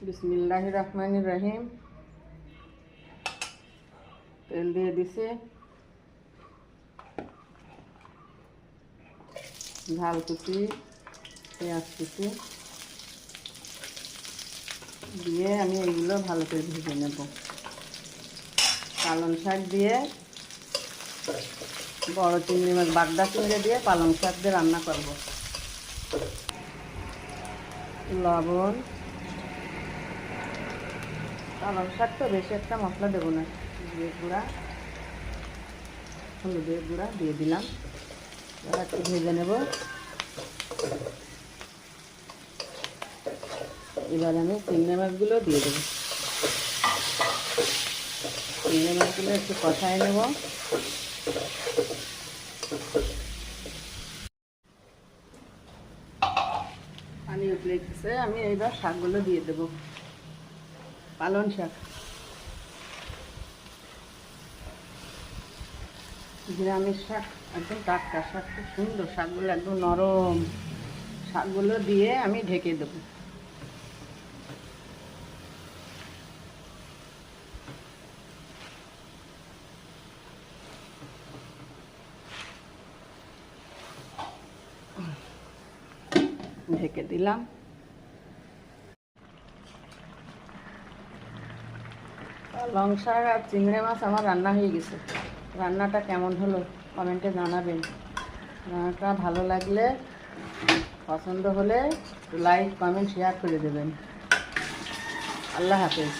বিসমিল্লাহির রহমানির রহিম। তেল দিয়ে দিছি, ঝাল কুচি, পেঁয়াজ কুচি দিয়ে আমি এগুলো ভালো করে ভেজে নেব। পালং শাক দিয়ে, বড় চিংড়ি মাছ বাগদা চিংড়ি দিয়ে পালং শাক দিয়ে রান্না করব। লবণ, পালং শাক তো বেশি একটা মশলা দেবো না, জিরে গুঁড়া, হলুদের গুঁড়া দিয়ে দিলাম। এবার একটু ভেজে নেব। এবার আমি চিংড়ি মাছগুলো দিয়ে দেবো। চিংড়ি মাছগুলো একটু কষায় নেব। পানি উঠলে গেছে, আমি এইবার শাকগুলো দিয়ে দেবো। পালং শাক, নিরামিষ শাক, একদম টাটকা শাক, খুব সুন্দর শাকগুলো, একদম নরম। শাকগুলো দিয়ে আমি ঢেকে দেবো। ঢেকে দিলাম। পালং শাক আর চিংড়ি মাছ আমার রান্না হয়ে গেছে। রান্নাটা কেমন হলো কমেন্টে জানাবেন। রান্নাটা ভালো লাগলে, পছন্দ হলে লাইক কমেন্ট শেয়ার করে দেবেন। আল্লাহ হাফেজ।